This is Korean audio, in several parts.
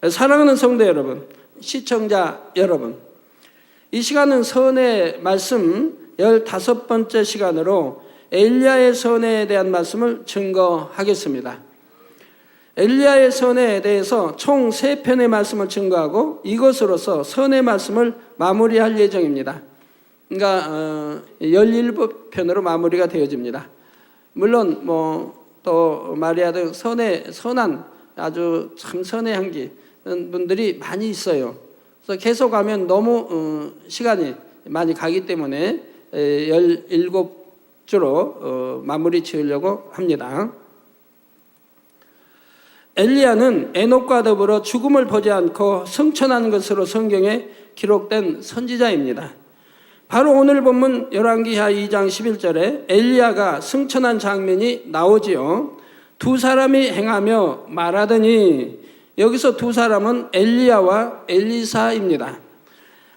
사랑하는 성도 여러분, 시청자 여러분, 이 시간은 선의 말씀 15번째 시간으로 엘리야의 선에 대한 말씀을 증거하겠습니다. 엘리야의 선에 대해서 총 3편의 말씀을 증거하고 이것으로서 선의 말씀을 마무리할 예정입니다. 그러니까 17편으로 마무리가 되어집니다. 물론 또 마리아 등 선한 아주 참 선의 분들이 많이 있어요. 그래서 계속 하면 너무 시간이 많이 가기 때문에 17주로 마무리 지으려고 합니다. 엘리야는 에녹과 더불어 죽음을 보지 않고 승천한 것으로 성경에 기록된 선지자입니다. 바로 오늘 본문 열왕기하 2장 11절에 엘리야가 승천한 장면이 나오지요. 두 사람이 행하며 말하더니, 여기서 두 사람은 엘리야와 엘리사입니다.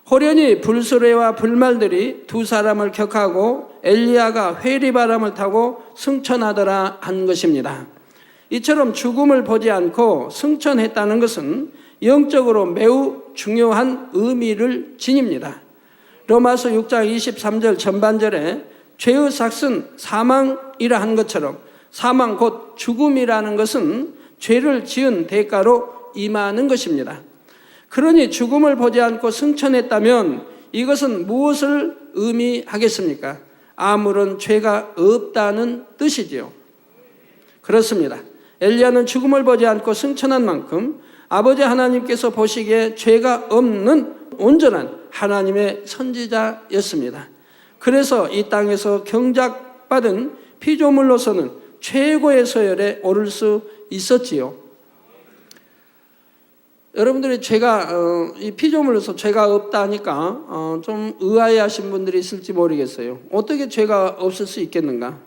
호련히 불수레와 불말들이 두 사람을 격하고 엘리야가 회리바람을 타고 승천하더라 한 것입니다. 이처럼 죽음을 보지 않고 승천했다는 것은 영적으로 매우 중요한 의미를 지닙니다. 로마서 6장 23절 전반절에 죄의 삭은 사망이라 한 것처럼 사망 곧 죽음이라는 것은 죄를 지은 대가로 임하는 것입니다. 그러니 죽음을 보지 않고 승천했다면 이것은 무엇을 의미하겠습니까? 아무런 죄가 없다는 뜻이지요. 그렇습니다. 엘리야는 죽음을 보지 않고 승천한 만큼 아버지 하나님께서 보시기에 죄가 없는 온전한 하나님의 선지자였습니다. 그래서 이 땅에서 경작받은 피조물로서는 최고의 서열에 오를 수 있었지요. 여러분들이 이 피조물로서 죄가 없다 하니까 좀 의아해하신 분들이 있을지 모르겠어요. 어떻게 죄가 없을 수 있겠는가?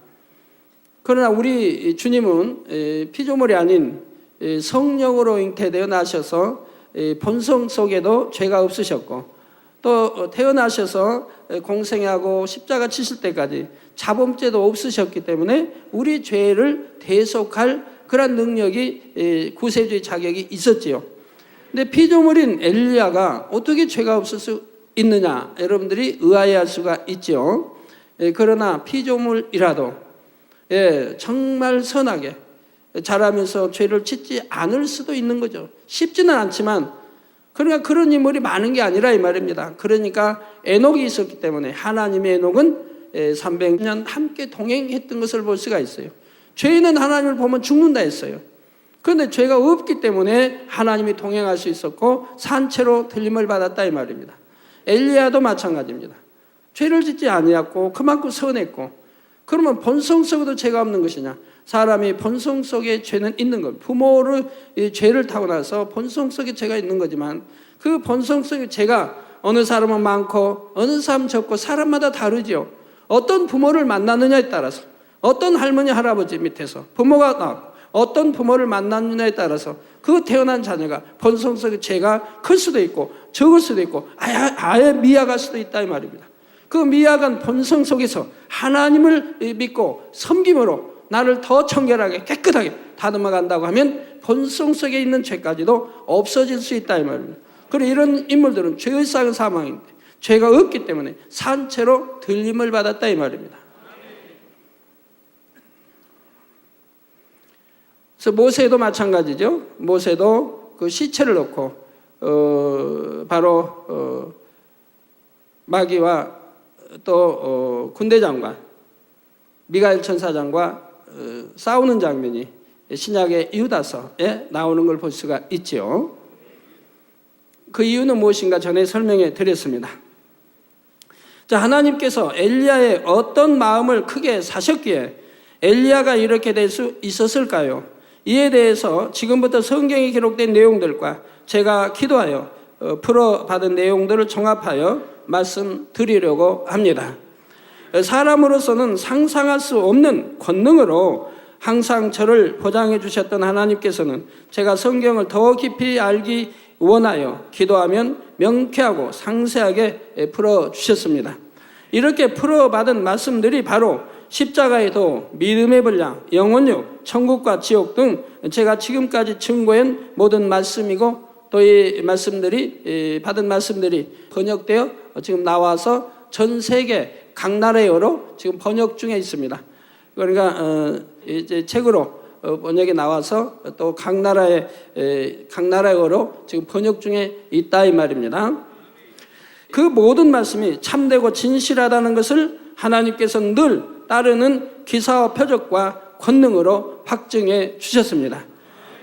그러나 우리 주님은 피조물이 아닌 성령으로 잉태되어 나셔서 본성 속에도 죄가 없으셨고, 또 태어나셔서 공생하고 십자가 치실 때까지 자범죄도 없으셨기 때문에 우리 죄를 대속할 그런 능력이 구세주의 자격이 있었지요. 근데 피조물인 엘리야가 어떻게 죄가 없을 수 있느냐, 여러분들이 의아해할 수가 있죠. 그러나 피조물이라도 정말 선하게 자라면서 죄를 짓지 않을 수도 있는 거죠. 쉽지는 않지만, 그러니까 그런 인물이 많은 게 아니라 이 말입니다. 그러니까 에녹이 있었기 때문에 하나님의 에녹은 300년 함께 동행했던 것을 볼 수가 있어요. 죄인은 하나님을 보면 죽는다 했어요. 그런데 죄가 없기 때문에 하나님이 동행할 수 있었고 산채로 들림을 받았다 이 말입니다. 엘리야도 마찬가지입니다. 죄를 짓지 아니했고 그만큼 선했고, 그러면 본성 속에도 죄가 없는 것이냐? 사람이 본성 속에 죄는 있는 것. 부모를 죄를 타고나서 본성 속에 죄가 있는 거지만 그 본성 속에 죄가 어느 사람은 많고 어느 사람은 적고 사람마다 다르지요. 어떤 부모를 만나느냐에 따라서, 어떤 할머니 할아버지 밑에서 부모가 나왔고 어떤 부모를 만나느냐에 따라서 그 태어난 자녀가 본성 속에 죄가 클 수도 있고 적을 수도 있고 아예 미약할 수도 있다 이 말입니다. 그 미약한 본성 속에서 하나님을 믿고 섬김으로 나를 더 청결하게 깨끗하게 다듬어 간다고 하면 본성 속에 있는 죄까지도 없어질 수 있다 이 말입니다. 그리고 이런 인물들은 죄의 삭은 사망인데 죄가 없기 때문에 산채로 들림을 받았다 이 말입니다. 그래서 모세도 마찬가지죠. 모세도 그 시체를 놓고 바로 마귀와 또 군대장관 미가엘 천사장과 싸우는 장면이 신약의 유다서에 나오는 걸 볼 수가 있죠. 그 이유는 무엇인가 전에 설명해 드렸습니다. 자, 하나님께서 엘리야의 어떤 마음을 크게 사셨기에 엘리야가 이렇게 될 수 있었을까요? 이에 대해서 지금부터 성경에 기록된 내용들과 제가 기도하여 풀어받은 내용들을 종합하여 말씀드리려고 합니다. 사람으로서는 상상할 수 없는 권능으로 항상 저를 보장해 주셨던 하나님께서는 제가 성경을 더 깊이 알기 원하여 기도하면 명쾌하고 상세하게 풀어주셨습니다. 이렇게 풀어받은 말씀들이 바로 십자가의 도, 믿음의 분량, 영혼육, 천국과 지옥 등 제가 지금까지 증거한 모든 말씀이고 또 이 말씀들이 받은 말씀들이 번역되어 지금 나와서 전 세계 각 나라의 어로 지금 번역 중에 있습니다. 그러니까 이제 책으로 번역이 나와서 또 각 나라의 어로 지금 번역 중에 있다 이 말입니다. 그 모든 말씀이 참되고 진실하다는 것을 하나님께서 늘 따르는 기사와 표적과 권능으로 확증해 주셨습니다.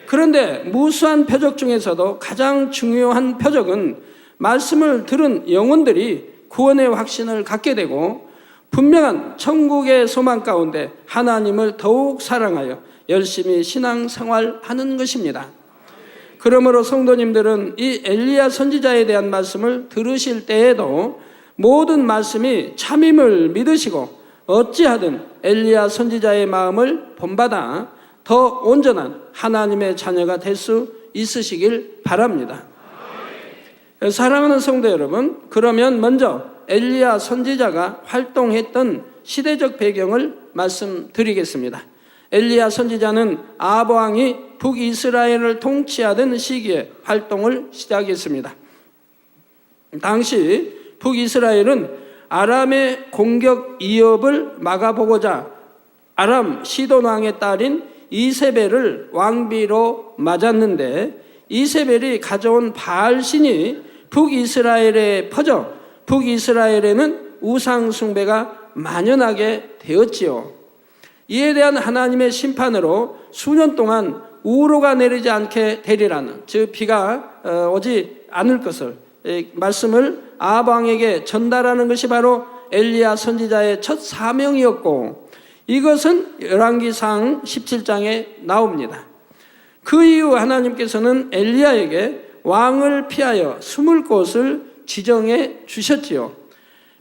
그런데 무수한 표적 중에서도 가장 중요한 표적은 말씀을 들은 영혼들이 구원의 확신을 갖게 되고 분명한 천국의 소망 가운데 하나님을 더욱 사랑하여 열심히 신앙생활하는 것입니다. 그러므로 성도님들은 이 엘리야 선지자에 대한 말씀을 들으실 때에도 모든 말씀이 참임을 믿으시고 어찌하든 엘리야 선지자의 마음을 본받아 더 온전한 하나님의 자녀가 될 수 있으시길 바랍니다. 사랑하는 성도 여러분, 그러면 먼저 엘리야 선지자가 활동했던 시대적 배경을 말씀드리겠습니다. 엘리야 선지자는 아합 왕이 북이스라엘을 통치하던 시기에 활동을 시작했습니다. 당시 북이스라엘은 아람의 공격 위협을 막아보고자 아람 시돈 왕의 딸인 이세벨을 왕비로 맞았는데 이세벨이 가져온 바알신이 북이스라엘에 퍼져 북이스라엘에는 우상 숭배가 만연하게 되었지요. 이에 대한 하나님의 심판으로 수년 동안 우로가 내리지 않게 되리라는, 즉 비가 오지 않을 것을 말씀을 아합 왕에게 전달하는 것이 바로 엘리야 선지자의 첫 사명이었고, 이것은 열왕기상 17장에 나옵니다. 그 이후 하나님께서는 엘리야에게 왕을 피하여 숨을 곳을 지정해 주셨지요.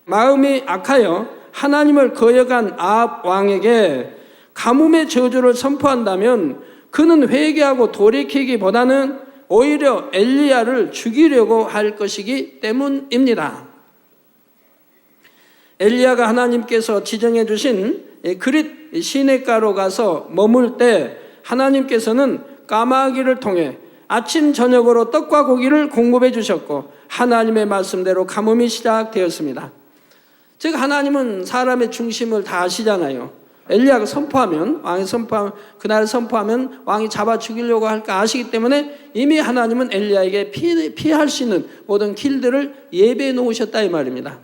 마음이 악하여 하나님을 거역한 아합 왕에게 가뭄의 저주를 선포한다면 그는 회개하고 돌이키기보다는 오히려 엘리야를 죽이려고 할 것이기 때문입니다. 엘리야가 하나님께서 지정해 주신 그릿 시내가로 가서 머물 때 하나님께서는 까마귀를 통해 아침 저녁으로 떡과 고기를 공급해 주셨고 하나님의 말씀대로 가뭄이 시작되었습니다. 즉 하나님은 사람의 중심을 다 아시잖아요. 엘리야가 선포하면, 왕이 선포하면, 그날 선포하면 왕이 잡아 죽이려고 할까 아시기 때문에 이미 하나님은 엘리야에게 피할 수 있는 모든 길들을 예배해 놓으셨다 이 말입니다.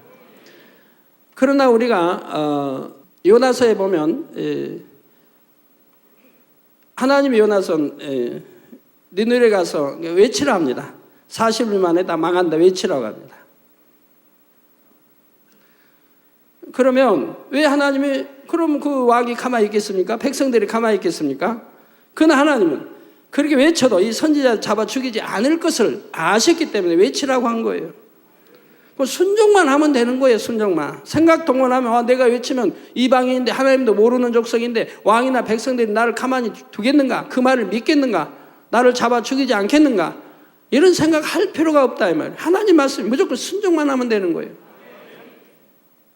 그러나 우리가 요나서에 보면 하나님이 요나서 니느웨 가서 외치라 합니다. 40일 만에 다 망한다 외치라고 합니다. 그러면 왜 하나님이, 그럼 그 왕이 가만히 있겠습니까? 백성들이 가만히 있겠습니까? 그러나 하나님은 그렇게 외쳐도 이 선지자 잡아 죽이지 않을 것을 아셨기 때문에 외치라고 한 거예요. 순종만 하면 되는 거예요. 순종만. 생각 동원하면 내가 외치면 이방인인데 하나님도 모르는 족속인데 왕이나 백성들이 나를 가만히 두겠는가? 그 말을 믿겠는가? 나를 잡아 죽이지 않겠는가? 이런 생각할 필요가 없다 이 말이에요. 하나님 말씀 무조건 순종만 하면 되는 거예요.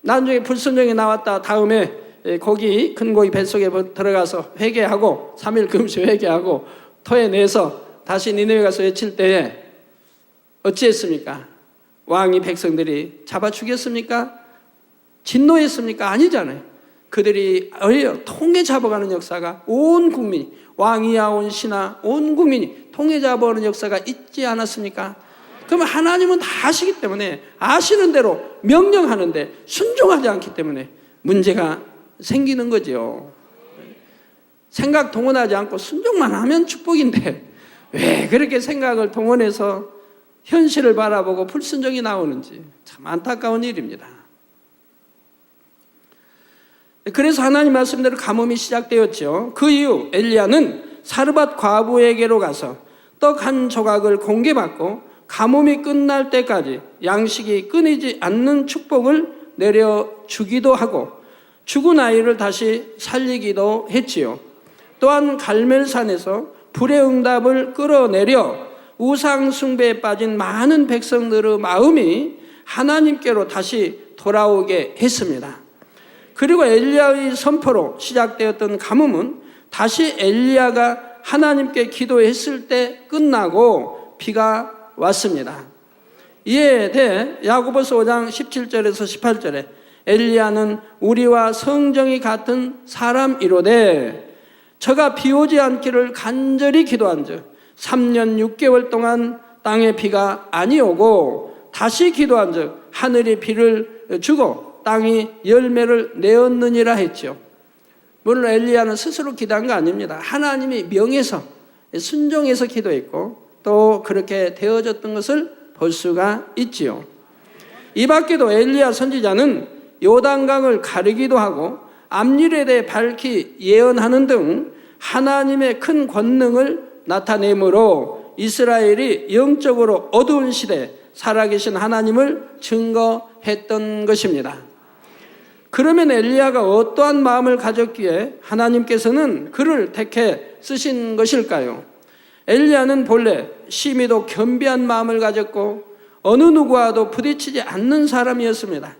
나중에 불순종이 나왔다 다음에 고기, 큰 고기 뱃속에 들어가서 회개하고 3일 금식 회개하고 토해내서 다시 니느웨 가서 외칠 때에 어찌했습니까? 왕이 백성들이 잡아 죽였습니까? 진노했습니까? 아니잖아요. 그들이 통해 잡아가는 역사가 온 국민이, 왕이야 온 신하 온 국민이 통해 잡아오는 역사가 있지 않았습니까? 그러면 하나님은 다 아시기 때문에 아시는 대로 명령하는데 순종하지 않기 때문에 문제가 생기는 거죠. 생각 동원하지 않고 순종만 하면 축복인데 왜 그렇게 생각을 동원해서 현실을 바라보고 불순종이 나오는지 참 안타까운 일입니다. 그래서 하나님 말씀대로 가뭄이 시작되었죠. 그 이후 엘리야는 사르밧 과부에게로 가서 떡 한 조각을 공개받고 가뭄이 끝날 때까지 양식이 끊이지 않는 축복을 내려주기도 하고 죽은 아이를 다시 살리기도 했지요. 또한 갈멜산에서 불의 응답을 끌어내려 우상 숭배에 빠진 많은 백성들의 마음이 하나님께로 다시 돌아오게 했습니다. 그리고 엘리야의 선포로 시작되었던 가뭄은 다시 엘리야가 하나님께 기도했을 때 끝나고 비가 왔습니다. 이에 대해 야고보서 5장 17절에서 18절에 엘리야는 우리와 성정이 같은 사람이로되 저가 비 오지 않기를 간절히 기도한즉 3년 6개월 동안 땅에 비가 아니오고 다시 기도한즉 하늘이 비를 주고 땅이 열매를 내었느니라 했죠. 물론 엘리야는 스스로 기도한 거 아닙니다. 하나님이 명해서 순종해서 기도했고 또 그렇게 되어졌던 것을 볼 수가 있지요. 이 밖에도 엘리야 선지자는 요단강을 가르기도 하고 앞일에 대해 밝히 예언하는 등 하나님의 큰 권능을 나타내므로 이스라엘이 영적으로 어두운 시대에 살아계신 하나님을 증거했던 것입니다. 그러면 엘리야가 어떠한 마음을 가졌기에 하나님께서는 그를 택해 쓰신 것일까요? 엘리야는 본래 심히도 겸비한 마음을 가졌고 어느 누구와도 부딪히지 않는 사람이었습니다.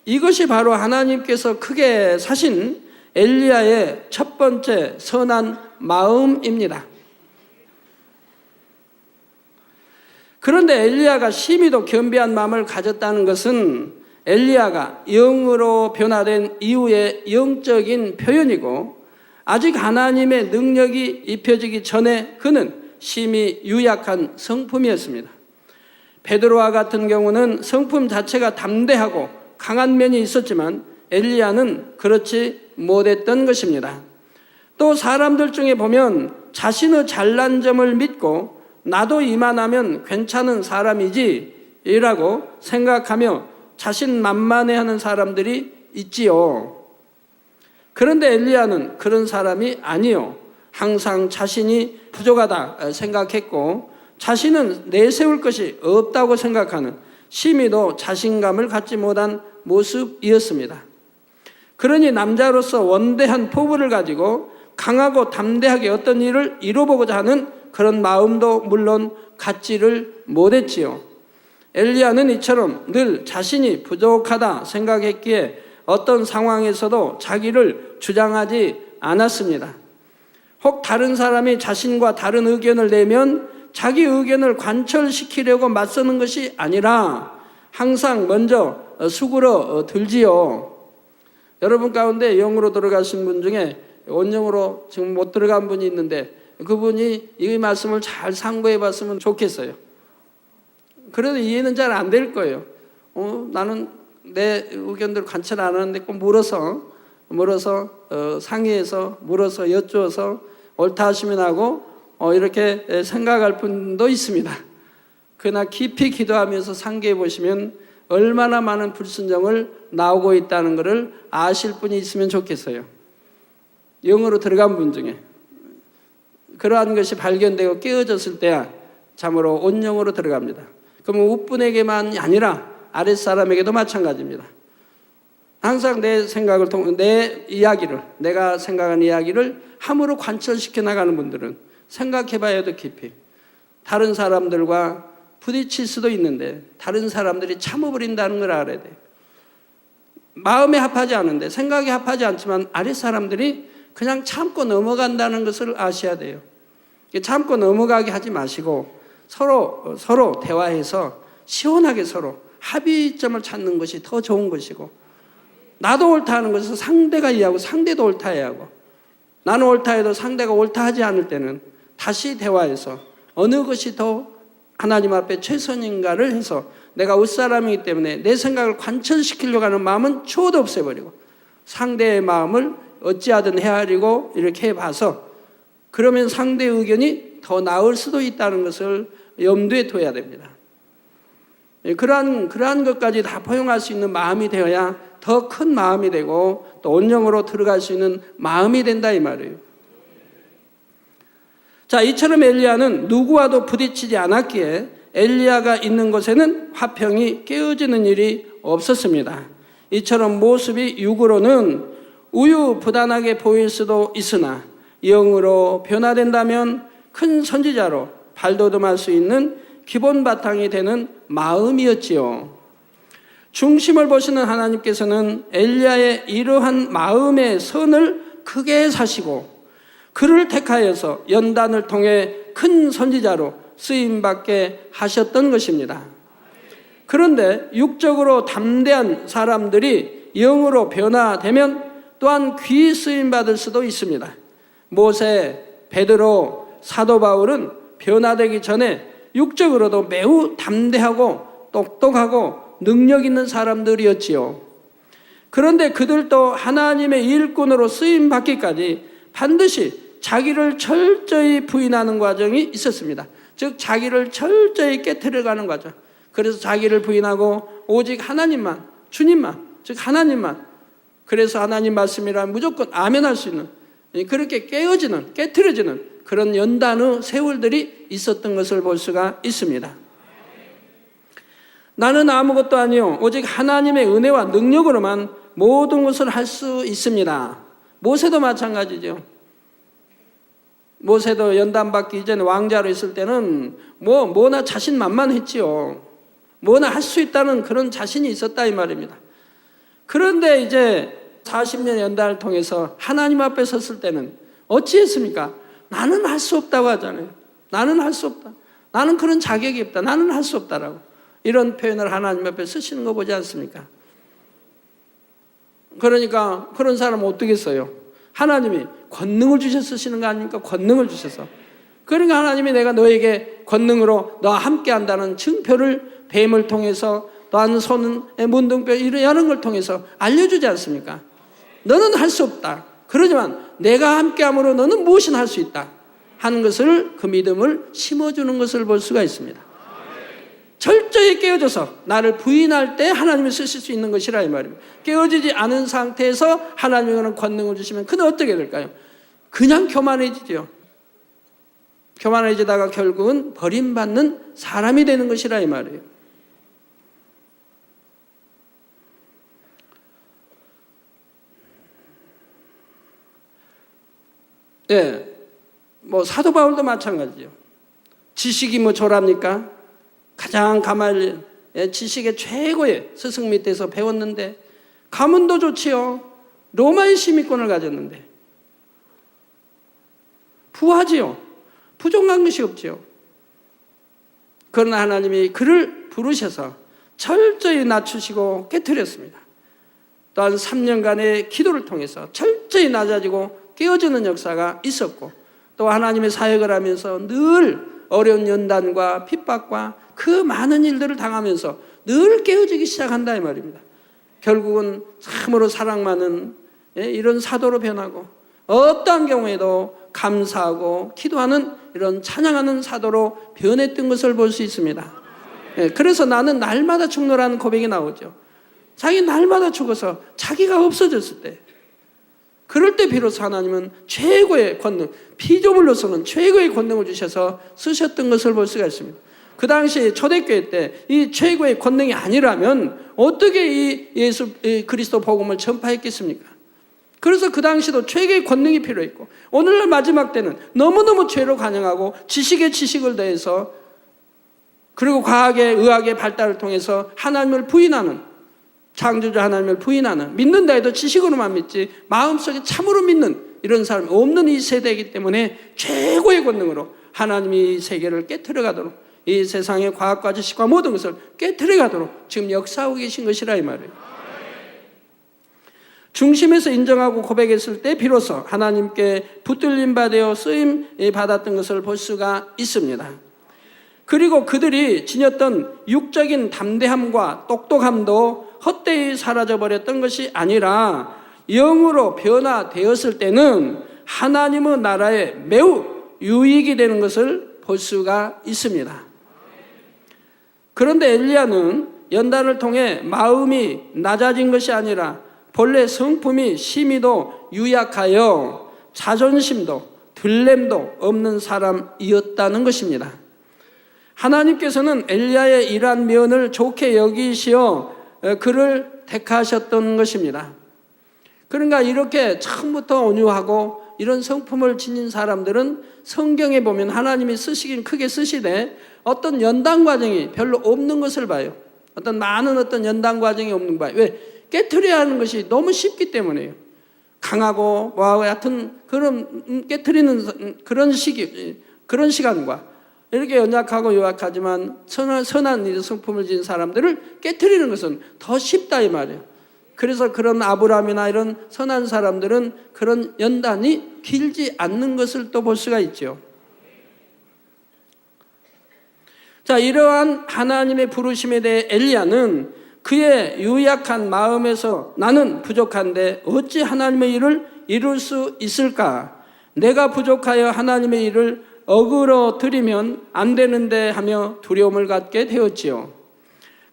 이것이 바로 하나님께서 크게 사신 엘리야의 첫 번째 선한 마음입니다. 그런데 엘리야가 심히도 겸비한 마음을 가졌다는 것은 엘리야가 영으로 변화된 이후의 영적인 표현이고 아직 하나님의 능력이 입혀지기 전에 그는 심히 유약한 성품이었습니다. 베드로와 같은 경우는 성품 자체가 담대하고 강한 면이 있었지만 엘리야는 그렇지 못했던 것입니다. 또 사람들 중에 보면 자신의 잘난 점을 믿고 나도 이만하면 괜찮은 사람이지 라고 생각하며 자신만만해하는 사람들이 있지요. 그런데 엘리야는 그런 사람이 아니요. 항상 자신이 부족하다 생각했고 자신은 내세울 것이 없다고 생각하는 심히도 자신감을 갖지 못한 모습이었습니다. 그러니 남자로서 원대한 포부를 가지고 강하고 담대하게 어떤 일을 이뤄보고자 하는 그런 마음도 물론 갖지를 못했지요. 엘리야는 이처럼 늘 자신이 부족하다 생각했기에 어떤 상황에서도 자기를 주장하지 않았습니다. 혹 다른 사람이 자신과 다른 의견을 내면 자기 의견을 관철시키려고 맞서는 것이 아니라 항상 먼저 수그러 들지요. 여러분 가운데 영으로 들어가신 분 중에 원영으로 지금 못 들어간 분이 있는데 그분이 이 말씀을 잘 상고해 봤으면 좋겠어요. 그래도 이해는 잘 안 될 거예요. 나는 내 의견대로 관철 안 하는데 꼭 물어서 상의해서 물어서 여쭈어서 옳다 하시면 하고 이렇게 생각할 분도 있습니다. 그러나 깊이 기도하면서 상기해 보시면 얼마나 많은 불순종을 나오고 있다는 것을 아실 분이 있으면 좋겠어요. 영으로 들어간 분 중에 그러한 것이 발견되고 깨어졌을 때야 참으로 온영으로 들어갑니다. 그러면 윗분에게만 아니라 아랫사람에게도 마찬가지입니다. 항상 내 생각을 내 이야기를 내가 생각한 이야기를 함으로 관철시켜 나가는 분들은 생각해봐야 더 깊이 다른 사람들과 부딪힐 수도 있는데 다른 사람들이 참아버린다는 걸 알아야 돼요. 마음에 합하지 않은데 생각에 합하지 않지만 아랫사람들이 그냥 참고 넘어간다는 것을 아셔야 돼요. 참고 넘어가게 하지 마시고 서로 대화해서 시원하게 서로 합의점을 찾는 것이 더 좋은 것이고 나도 옳다 하는 것을 상대가 이해하고 상대도 옳다 해야 하고 나는 옳다 해도 상대가 옳다 하지 않을 때는 다시 대화해서 어느 것이 더 하나님 앞에 최선인가를 해서 내가 윗사람이기 때문에 내 생각을 관철시키려고 하는 마음은 추호도 없애버리고 상대의 마음을 어찌하든 헤아리고 이렇게 해봐서 그러면 상대의 의견이 더 나을 수도 있다는 것을 염두에 둬야 됩니다. 그러한 것까지 다 포용할 수 있는 마음이 되어야 더 큰 마음이 되고 또 온영으로 들어갈 수 있는 마음이 된다 이 말이에요. 자, 이처럼 엘리야는 누구와도 부딪히지 않았기에 엘리야가 있는 곳에는 화평이 깨어지는 일이 없었습니다. 이처럼 모습이 육으로는 우유부단하게 보일 수도 있으나 영으로 변화된다면 큰 선지자로 발돋움할 수 있는 기본 바탕이 되는 마음이었지요. 중심을 보시는 하나님께서는 엘리야의 이러한 마음의 선을 크게 사시고 그를 택하여서 연단을 통해 큰 선지자로 쓰임받게 하셨던 것입니다. 그런데 육적으로 담대한 사람들이 영으로 변화되면 또한 귀 쓰임받을 수도 있습니다. 모세, 베드로, 사도 바울은 변화되기 전에 육적으로도 매우 담대하고 똑똑하고 능력 있는 사람들이었지요. 그런데 그들도 하나님의 일꾼으로 쓰임받기까지 반드시 자기를 철저히 부인하는 과정이 있었습니다. 즉 자기를 철저히 깨트려가는 과정. 그래서 자기를 부인하고 오직 하나님만, 주님만, 즉 하나님만, 그래서 하나님 말씀이란 무조건 아멘할 수 있는, 그렇게 깨어지는, 깨트려지는 그런 연단의 세월들이 있었던 것을 볼 수가 있습니다. 나는 아무것도 아니요 오직 하나님의 은혜와 능력으로만 모든 것을 할 수 있습니다. 모세도 마찬가지죠. 모세도 연단받기 이전에 왕자로 있을 때는 뭐나 자신만만했지요. 뭐나 할 수 있다는 그런 자신이 있었다 이 말입니다. 그런데 이제 40년 연단을 통해서 하나님 앞에 섰을 때는 어찌했습니까? 나는 할 수 없다고 하잖아요. 나는 할 수 없다. 나는 그런 자격이 없다. 나는 할 수 없다라고. 이런 표현을 하나님 앞에 쓰시는 거 보지 않습니까? 그러니까 그런 사람은 어떻게 써요? 하나님이 권능을 주셔서 쓰시는 거 아닙니까? 권능을 주셔서. 그러니까 하나님이 내가 너에게 권능으로 너와 함께 한다는 증표를 뱀을 통해서 또한 손은 문둥뼈 이런 걸 통해서 알려주지 않습니까? 너는 할 수 없다. 그러지만 내가 함께함으로 너는 무엇이나 할 수 있다 하는 것을, 그 믿음을 심어주는 것을 볼 수가 있습니다. 철저히 깨어져서 나를 부인할 때 하나님이 쓰실 수 있는 것이라 이 말입니다. 깨어지지 않은 상태에서 하나님이 그런 권능을 주시면 그는 어떻게 될까요? 그냥 교만해지죠. 교만해지다가 결국은 버림받는 사람이 되는 것이라 이 말이에요. 네, 사도 바울도 마찬가지죠. 지식이 졸합니까? 가장 가말리엘 지식의 최고의 스승 밑에서 배웠는데 가문도 좋지요. 로마의 시민권을 가졌는데 부하지요. 부족한 것이 없지요. 그러나 하나님이 그를 부르셔서 철저히 낮추시고 깨트렸습니다. 또한 3년간의 기도를 통해서 철저히 낮아지고 깨어지는 역사가 있었고, 또 하나님의 사역을 하면서 늘 어려운 연단과 핍박과 그 많은 일들을 당하면서 늘 깨어지기 시작한다 이 말입니다. 결국은 참으로 사랑 많은 이런 사도로 변하고, 어떠한 경우에도 감사하고 기도하는 이런 찬양하는 사도로 변했던 것을 볼 수 있습니다. 그래서 나는 날마다 죽노라는 고백이 나오죠. 자기 날마다 죽어서 자기가 없어졌을 때, 그럴 때 비로소 하나님은 최고의 권능, 피조물로서는 최고의 권능을 주셔서 쓰셨던 것을 볼 수가 있습니다. 그 당시 초대교회 때 이 최고의 권능이 아니라면 어떻게 이 예수 그리스도 복음을 전파했겠습니까? 그래서 그 당시도 최고의 권능이 필요했고, 오늘날 마지막 때는 너무너무 죄로 관영하고 지식에 지식을 더해서, 그리고 과학의 의학의 발달을 통해서 하나님을 부인하는, 창조주 하나님을 부인하는, 믿는다 해도 지식으로만 믿지 마음속에 참으로 믿는 이런 사람이 없는 이 세대이기 때문에 최고의 권능으로 하나님이 이 세계를 깨트려 가도록, 이 세상의 과학과 지식과 모든 것을 깨트려 가도록 지금 역사하고 계신 것이라 이 말이에요. 중심에서 인정하고 고백했을 때 비로소 하나님께 붙들림 받아 쓰임 받았던 것을 볼 수가 있습니다. 그리고 그들이 지녔던 육적인 담대함과 똑똑함도 헛되이 사라져버렸던 것이 아니라 영으로 변화되었을 때는 하나님의 나라에 매우 유익이 되는 것을 볼 수가 있습니다. 그런데 엘리야는 연단을 통해 마음이 낮아진 것이 아니라 본래 성품이 심히도 유약하여 자존심도 들램도 없는 사람이었다는 것입니다. 하나님께서는 엘리야의 이러한 면을 좋게 여기시어 그를 택하셨던 것입니다. 그러니까 이렇게 처음부터 온유하고 이런 성품을 지닌 사람들은 성경에 보면 하나님이 쓰시긴 크게 쓰시되 어떤 연단 과정이 별로 없는 것을 봐요. 많은 연단 과정이 없는 거예요. 왜? 깨트려야 하는 것이 너무 쉽기 때문에요. 강하고 하여튼 그런 깨트리는 그런 시간과 이렇게 연약하고 요약하지만 선한 이 성품을 지닌 사람들을 깨트리는 것은 더 쉽다 이 말이에요. 그래서 그런 아브라함이나 이런 선한 사람들은 그런 연단이 길지 않는 것을 또 볼 수가 있죠. 자, 이러한 하나님의 부르심에 대해 엘리야는 그의 유약한 마음에서 나는 부족한데 어찌 하나님의 일을 이룰 수 있을까? 내가 부족하여 하나님의 일을 어그러 드리면 안 되는데 하며 두려움을 갖게 되었지요.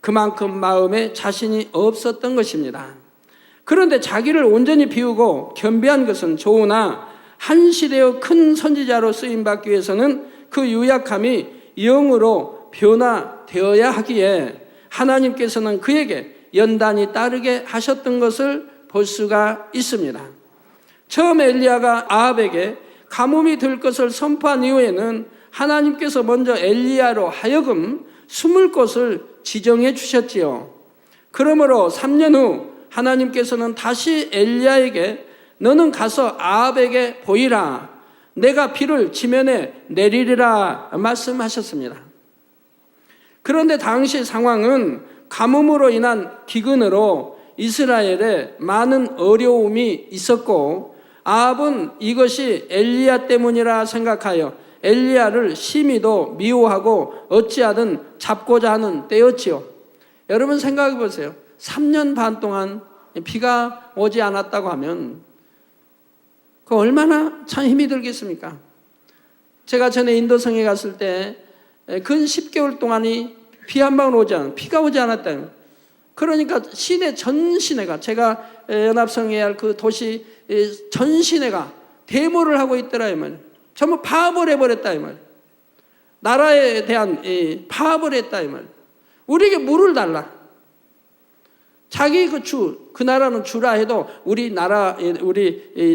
그만큼 마음에 자신이 없었던 것입니다. 그런데 자기를 온전히 비우고 겸비한 것은 좋으나 한 시대의 큰 선지자로 쓰임받기 위해서는 그 유약함이 영으로 변화되어야 하기에 하나님께서는 그에게 연단이 따르게 하셨던 것을 볼 수가 있습니다. 처음 엘리야가 아합에게 가뭄이 들 것을 선포한 이후에는 하나님께서 먼저 엘리야로 하여금 숨을 곳을 지정해 주셨지요. 그러므로 3년 후 하나님께서는 다시 엘리야에게 너는 가서 아합에게 보이라. 내가 비를 지면에 내리리라 말씀하셨습니다. 그런데 당시 상황은 가뭄으로 인한 기근으로 이스라엘에 많은 어려움이 있었고 아합은 이것이 엘리야 때문이라 생각하여 엘리야를 심히도 미워하고 어찌하든 잡고자 하는 때였지요. 여러분 생각해 보세요. 3년 반 동안 비가 오지 않았다고 하면 그 얼마나 참 힘이 들겠습니까? 제가 전에 인도성에 갔을 때 근 10개월 동안이 비 한 방울 오지 않았다. 비가 오지 않았다. 그러니까 시내 전 시내가 제가 연합성에 할 그 도시 전 시내가 데모를 하고 있더라 이 말. 전부 파업을 해버렸다 이 말. 나라에 대한 파업을 했다 이 말. 우리에게 물을 달라. 자기 그 나라는 주라 해도 우리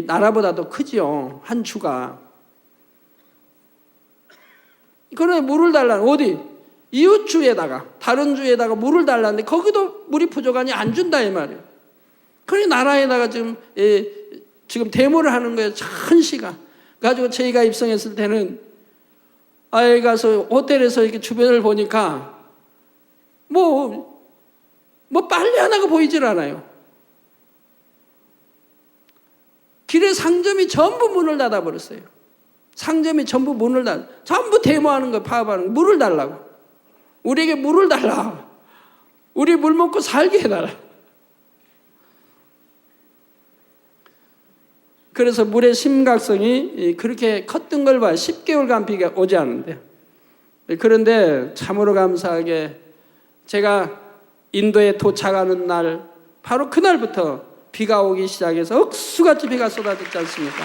나라보다도 크지요. 한 주가. 그러니 물을 달라는 어디? 이웃 주에다가 다른 주에다가 물을 달라는데 거기도 물이 부족하니 안 준다 이 말이에요. 그러니 나라에다가 지금 데모를 하는 거예요. 천시가. 가지고 저희가 입성했을 때는 아예 가서 호텔에서 이렇게 주변을 보니까 뭐 빨래 하나가 보이질 않아요. 길에 상점이 전부 문을 닫아버렸어요. 상점이 전부 문을 전부 데모하는 거 파업하는 거. 물을 달라고. 우리에게 물을 달라. 우리 물 먹고 살게 해달라. 그래서 물의 심각성이 그렇게 컸던 걸 봐요. 10개월간 비가 오지 않는데. 그런데 참으로 감사하게 제가 인도에 도착하는 날 바로 그날부터 비가 오기 시작해서 억수같이 비가 쏟아졌지 않습니까?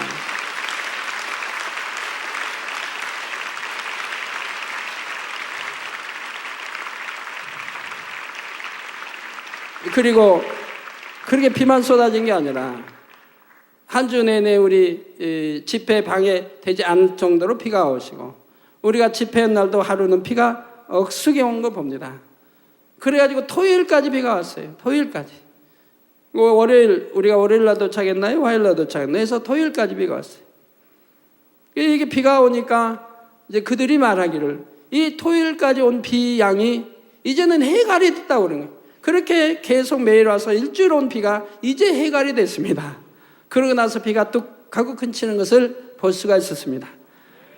그리고 그렇게 비만 쏟아진 게 아니라 한 주 내내 우리 집회 방해되지 않을 정도로 비가 오시고 우리가 집회한 날도 하루는 비가 억수게 온 거 봅니다. 그래가지고 토요일까지 비가 왔어요. 토요일까지. 월요일 우리가 월요일 날 도착했나요? 화요일 날 도착했나요? 해서 토요일까지 비가 왔어요. 이게 비가 오니까 이제 그들이 말하기를 이 토요일까지 온 비 양이 이제는 해갈이 됐다고 그러는 거예요. 그렇게 계속 매일 와서 일주일 온 비가 이제 해갈이 됐습니다. 그러고 나서 비가 뚝 하고 그치는 것을 볼 수가 있었습니다.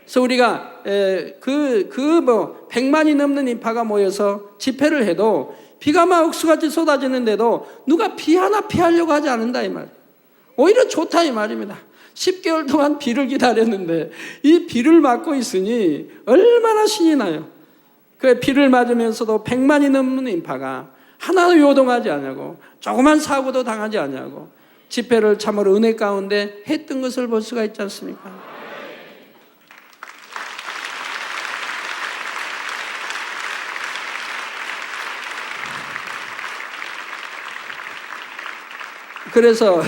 그래서 우리가 100만이 넘는 인파가 모여서 집회를 해도 비가 막 억수같이 쏟아지는데도 누가 비 하나 피하려고 하지 않는다 이 말. 오히려 좋다 이 말입니다. 10개월 동안 비를 기다렸는데 이 비를 맞고 있으니 얼마나 신이 나요. 그 비를 맞으면서도 100만이 넘는 인파가 하나도 요동하지 않냐고 조그만 사고도 당하지 않냐고 집회를 참으로 은혜 가운데 했던 것을 볼 수가 있지 않습니까? 그래서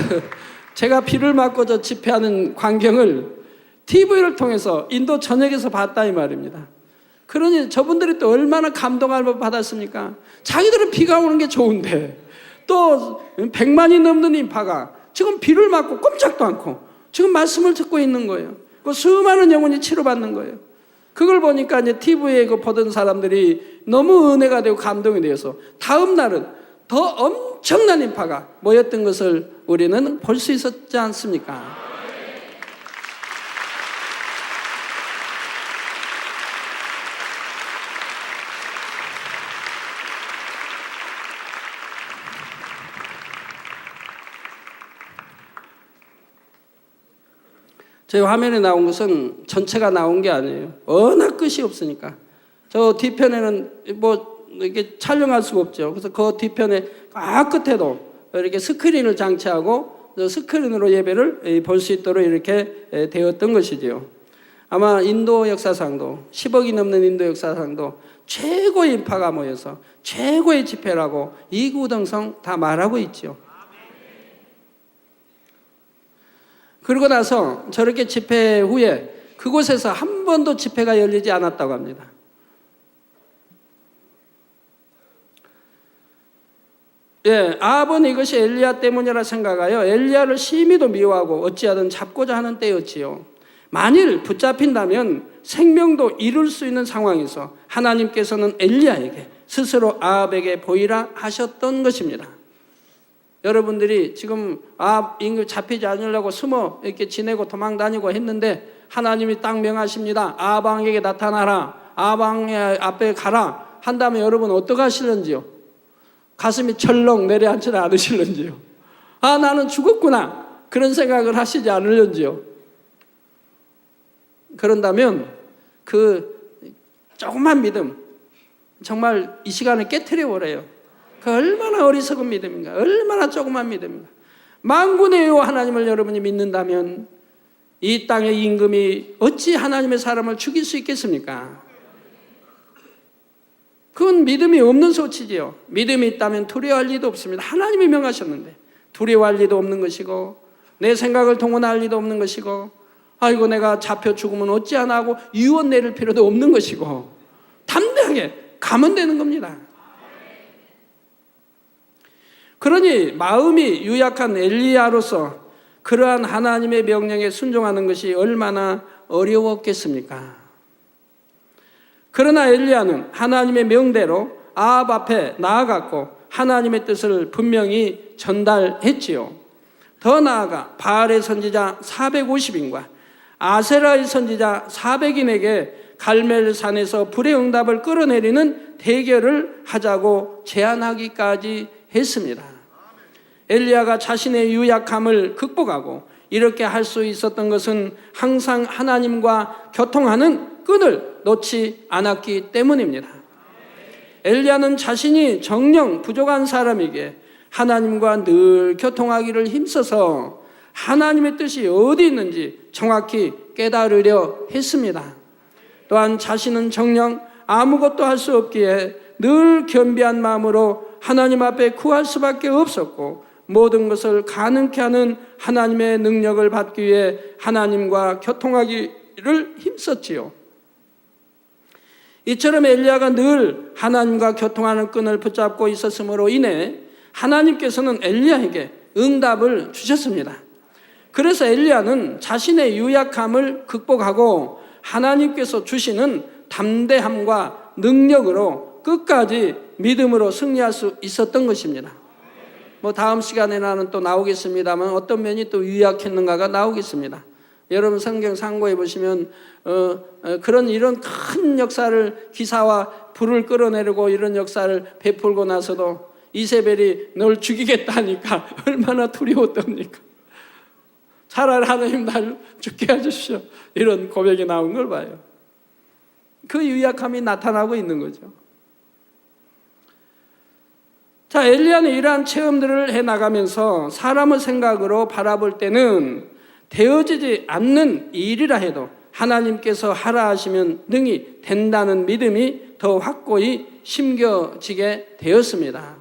제가 비를 맞고 저 집회하는 광경을 TV를 통해서 인도 전역에서 봤다 이 말입니다. 그러니 저분들이 또 얼마나 감동을 받았습니까? 자기들은 비가 오는 게 좋은데 또 100만이 넘는 인파가 지금 비를 맞고 꼼짝도 않고 지금 말씀을 듣고 있는 거예요. 그 수많은 영혼이 치료받는 거예요. 그걸 보니까 이제 TV에 그 보던 사람들이 너무 은혜가 되고 감동이 되어서 다음 날은 더 엄청난 인파가 모였던 것을 우리는 볼 수 있었지 않습니까? 저희 화면에 나온 것은 전체가 나온 게 아니에요. 워낙 끝이 없으니까. 저 뒤편에는 뭐 이렇게 촬영할 수가 없죠. 그래서 그 뒤편에 끝에도 이렇게 스크린을 장치하고 스크린으로 예배를 볼 수 있도록 이렇게 되었던 것이지요. 아마 인도 역사상도 10억이 넘는 인도 역사상도 최고의 인파가 모여서 최고의 집회라고 이구동성 다 말하고 있죠. 그러고 나서 저렇게 집회 후에 그곳에서 한 번도 집회가 열리지 않았다고 합니다. 아합은 이것이 엘리야 때문이라 생각하여 엘리야를 심히도 미워하고 어찌하든 잡고자 하는 때였지요. 만일 붙잡힌다면 생명도 잃을 수 있는 상황에서 하나님께서는 엘리야에게 스스로 아합에게 보이라 하셨던 것입니다. 여러분들이 지금 아합 인구 잡히지 않으려고 숨어 이렇게 지내고 도망 다니고 했는데 하나님이 딱 명하십니다. 아합 왕에게 나타나라. 아합 왕 앞에 가라. 한다면 여러분 어떻게 하실런지요? 가슴이 철렁 내려앉지 않으실런지요? 아, 나는 죽었구나. 그런 생각을 하시지 않을런지요? 그런다면 그 조그만 믿음 정말 이 시간을 깨트려 버려요. 그 얼마나 어리석은 믿음인가, 얼마나 조그만 믿음인가. 만군의 여호와 하나님을 여러분이 믿는다면 이 땅의 임금이 어찌 하나님의 사람을 죽일 수 있겠습니까? 그건 믿음이 없는 소치지요. 믿음이 있다면 두려워할 리도 없습니다. 하나님이 명하셨는데 두려워할 리도 없는 것이고 내 생각을 동원할 리도 없는 것이고 아이고 내가 잡혀 죽으면 어찌하나 하고 유언 내릴 필요도 없는 것이고 담대하게 가면 되는 겁니다. 그러니 마음이 유약한 엘리야로서 그러한 하나님의 명령에 순종하는 것이 얼마나 어려웠겠습니까? 그러나 엘리야는 하나님의 명대로 아합 앞에 나아갔고 하나님의 뜻을 분명히 전달했지요. 더 나아가 바알의 선지자 450인과 아세라의 선지자 400인에게 갈멜산에서 불의 응답을 끌어내리는 대결을 하자고 제안하기까지 했습니다. 엘리야가 자신의 유약함을 극복하고 이렇게 할 수 있었던 것은 항상 하나님과 교통하는 끈을 놓지 않았기 때문입니다. 엘리야는 자신이 정령 부족한 사람에게 하나님과 늘 교통하기를 힘써서 하나님의 뜻이 어디 있는지 정확히 깨달으려 했습니다. 또한 자신은 정녕 아무것도 할 수 없기에 늘 겸비한 마음으로 하나님 앞에 구할 수밖에 없었고 모든 것을 가능케 하는 하나님의 능력을 받기 위해 하나님과 교통하기를 힘썼지요. 이처럼 엘리야가 늘 하나님과 교통하는 끈을 붙잡고 있었으므로 인해 하나님께서는 엘리야에게 응답을 주셨습니다. 그래서 엘리야는 자신의 유약함을 극복하고 하나님께서 주시는 담대함과 능력으로 끝까지 믿음으로 승리할 수 있었던 것입니다. 뭐 다음 시간에는 또 나오겠습니다만 어떤 면이 또 유약했는가가 나오겠습니다. 여러분 성경 상고해 보시면 이런 큰 역사를 기사와 불을 끌어내리고 이런 역사를 베풀고 나서도 이세벨이 널 죽이겠다니까 얼마나 두려웠답니까? 차라리 하나님 날 죽게 해주십시오. 이런 고백이 나온 걸 봐요. 그 유약함이 나타나고 있는 거죠. 자, 엘리야는 이러한 체험들을 해나가면서 사람의 생각으로 바라볼 때는 되어지지 않는 일이라 해도 하나님께서 하라 하시면 능히 된다는 믿음이 더 확고히 심겨지게 되었습니다.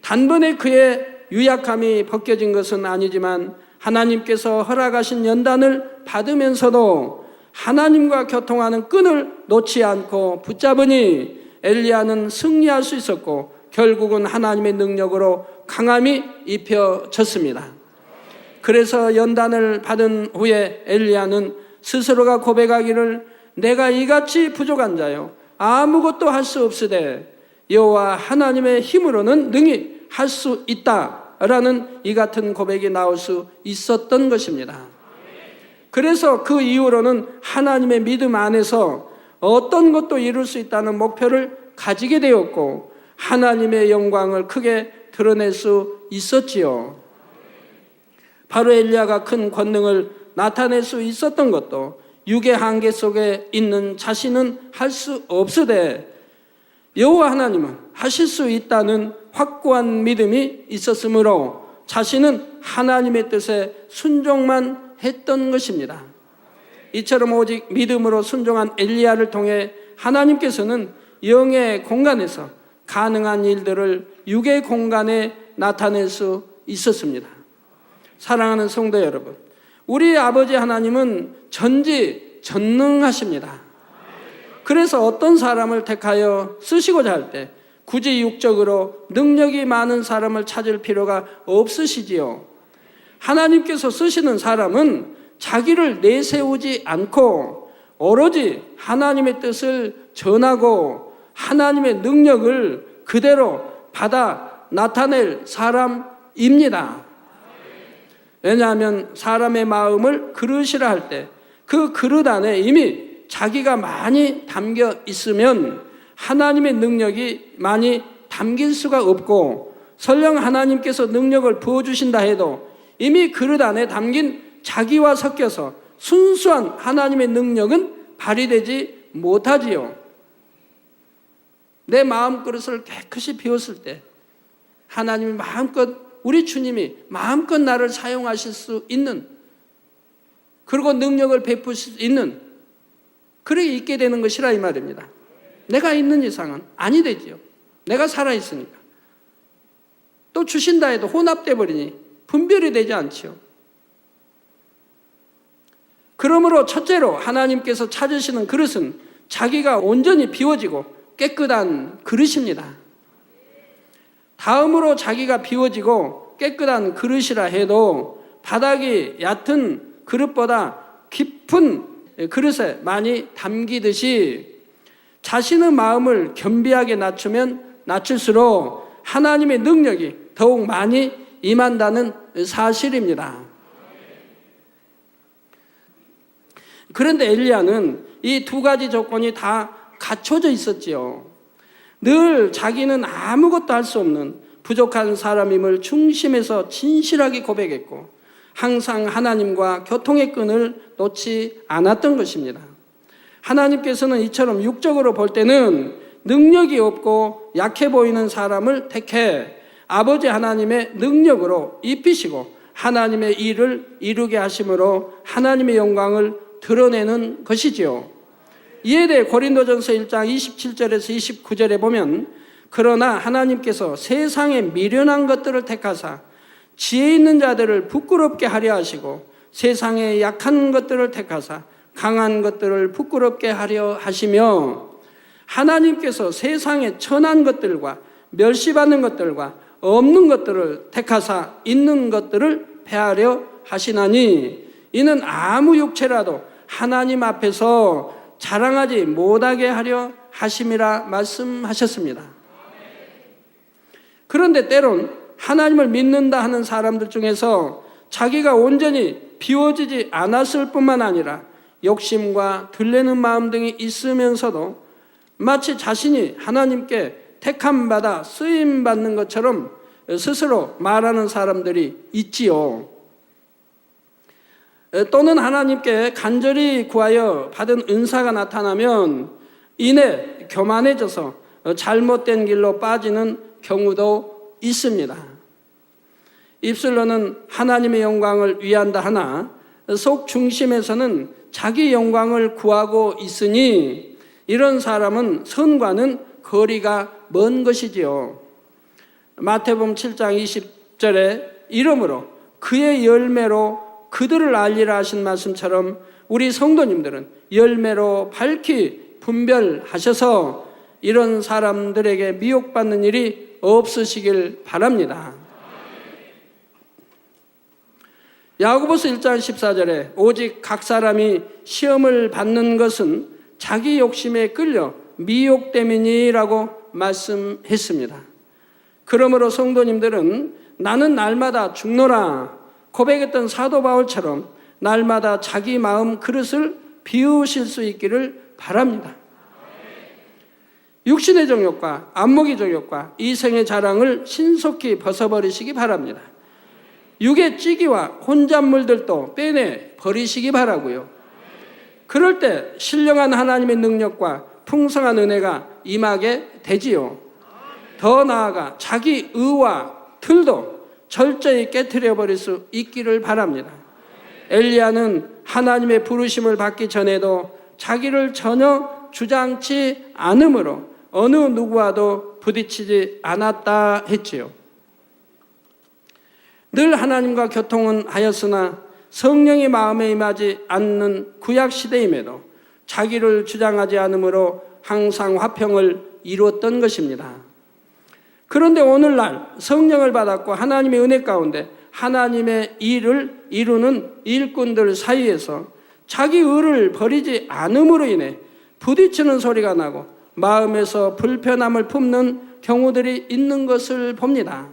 단번에 그의 유약함이 벗겨진 것은 아니지만 하나님께서 허락하신 연단을 받으면서도 하나님과 교통하는 끈을 놓지 않고 붙잡으니 엘리야는 승리할 수 있었고 결국은 하나님의 능력으로 강함이 입혀졌습니다. 그래서 연단을 받은 후에 엘리야는 스스로가 고백하기를 내가 이같이 부족한 자요 아무것도 할 수 없으되 여호와 하나님의 힘으로는 능히 할 수 있다라는 이 같은 고백이 나올 수 있었던 것입니다. 그래서 그 이후로는 하나님의 믿음 안에서 어떤 것도 이룰 수 있다는 목표를 가지게 되었고 하나님의 영광을 크게 드러낼 수 있었지요. 바로 엘리야가 큰 권능을 나타낼 수 있었던 것도 육의 한계 속에 있는 자신은 할 수 없으되 여호와 하나님은 하실 수 있다는 확고한 믿음이 있었으므로 자신은 하나님의 뜻에 순종만 했던 것입니다. 이처럼 오직 믿음으로 순종한 엘리야를 통해 하나님께서는 영의 공간에서 가능한 일들을 육의 공간에 나타낼 수 있었습니다. 사랑하는 성도 여러분, 우리 아버지 하나님은 전지전능하십니다. 그래서 어떤 사람을 택하여 쓰시고자 할 때 굳이 육적으로 능력이 많은 사람을 찾을 필요가 없으시지요. 하나님께서 쓰시는 사람은 자기를 내세우지 않고 오로지 하나님의 뜻을 전하고 하나님의 능력을 그대로 받아 나타낼 사람입니다. 왜냐하면 사람의 마음을 그릇이라 할 때 그 그릇 안에 이미 자기가 많이 담겨 있으면 하나님의 능력이 많이 담길 수가 없고 설령 하나님께서 능력을 부어주신다 해도 이미 그릇 안에 담긴 자기와 섞여서 순수한 하나님의 능력은 발휘되지 못하지요. 내 마음그릇을 깨끗이 비웠을 때 하나님이 마음껏, 우리 주님이 마음껏 나를 사용하실 수 있는, 그리고 능력을 베푸실 수 있는, 그렇게 있게 되는 것이라 이 말입니다. 내가 있는 이상은 아니 되지요. 내가 살아있으니까. 또 주신다 해도 혼합돼 버리니 분별이 되지 않지요. 그러므로 첫째로 하나님께서 찾으시는 그릇은 자기가 온전히 비워지고 깨끗한 그릇입니다. 다음으로 자기가 비워지고 깨끗한 그릇이라 해도 바닥이 얕은 그릇보다 깊은 그릇에 많이 담기듯이 자신의 마음을 겸비하게 낮추면 낮출수록 하나님의 능력이 더욱 많이 임한다는 사실입니다. 그런데 엘리야는 이 두 가지 조건이 다 갖춰져 있었지요. 늘 자기는 아무것도 할 수 없는 부족한 사람임을 중심에서 진실하게 고백했고 항상 하나님과 교통의 끈을 놓지 않았던 것입니다. 하나님께서는 이처럼 육적으로 볼 때는 능력이 없고 약해 보이는 사람을 택해 아버지 하나님의 능력으로 입히시고 하나님의 일을 이루게 하심으로 하나님의 영광을 드러내는 것이지요. 이에 대해 고린도전서 1장 27절에서 29절에 보면 그러나 하나님께서 세상에 미련한 것들을 택하사 지혜 있는 자들을 부끄럽게 하려 하시고 세상에 약한 것들을 택하사 강한 것들을 부끄럽게 하려 하시며 하나님께서 세상에 천한 것들과 멸시받는 것들과 없는 것들을 택하사 있는 것들을 폐하려 하시나니 이는 아무 육체라도 하나님 앞에서 자랑하지 못하게 하려 하심이라 말씀하셨습니다. 그런데 때론 하나님을 믿는다 하는 사람들 중에서 자기가 온전히 비워지지 않았을 뿐만 아니라 욕심과 들레는 마음 등이 있으면서도 마치 자신이 하나님께 택함받아 쓰임받는 것처럼 스스로 말하는 사람들이 있지요. 또는 하나님께 간절히 구하여 받은 은사가 나타나면 이내 교만해져서 잘못된 길로 빠지는 경우도 있습니다. 입술로는 하나님의 영광을 위한다 하나 속 중심에서는 자기 영광을 구하고 있으니 이런 사람은 선과는 거리가 먼 것이지요. 마태복음 7장 20절에 이러므로 그의 열매로 그들을 알리라 하신 말씀처럼 우리 성도님들은 열매로 밝히 분별하셔서 이런 사람들에게 미혹받는 일이 없으시길 바랍니다. 야고보서 1장 14절에 오직 각 사람이 시험을 받는 것은 자기 욕심에 끌려 미혹됨이니라고 말씀했습니다. 그러므로 성도님들은 나는 날마다 죽노라 고백했던 사도 바울처럼 날마다 자기 마음 그릇을 비우실 수 있기를 바랍니다. 육신의 정욕과 안목의 정욕과 이생의 자랑을 신속히 벗어버리시기 바랍니다. 육의 찌기와 혼잣물들도 빼내 버리시기 바라고요. 그럴 때 신령한 하나님의 능력과 풍성한 은혜가 임하게 되지요. 더 나아가 자기 의와 틀도 철저히 깨트려 버릴 수 있기를 바랍니다. 엘리야는 하나님의 부르심을 받기 전에도 자기를 전혀 주장치 않으므로 어느 누구와도 부딪히지 않았다 했지요. 늘 하나님과 교통은 하였으나 성령이 마음에 임하지 않는 구약 시대임에도 자기를 주장하지 않으므로 항상 화평을 이루었던 것입니다. 그런데 오늘날 성령을 받았고 하나님의 은혜 가운데 하나님의 일을 이루는 일꾼들 사이에서 자기 의를 버리지 않음으로 인해 부딪히는 소리가 나고 마음에서 불편함을 품는 경우들이 있는 것을 봅니다.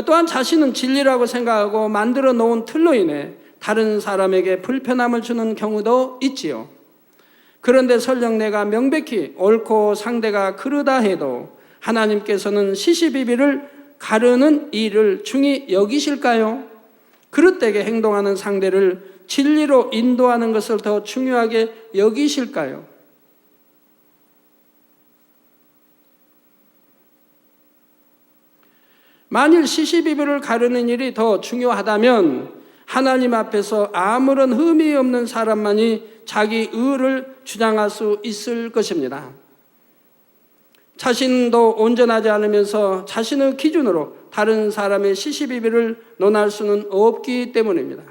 또한 자신은 진리라고 생각하고 만들어 놓은 틀로 인해 다른 사람에게 불편함을 주는 경우도 있지요. 그런데 설령 내가 명백히 옳고 상대가 그르다 해도 하나님께서는 시시비비를 가르는 일을 중히 여기실까요? 그릇되게 행동하는 상대를 진리로 인도하는 것을 더 중요하게 여기실까요? 만일 시시비비를 가르는 일이 더 중요하다면 하나님 앞에서 아무런 흠이 없는 사람만이 자기 의를 주장할 수 있을 것입니다. 자신도 온전하지 않으면서 자신의 기준으로 다른 사람의 시시비비를 논할 수는 없기 때문입니다.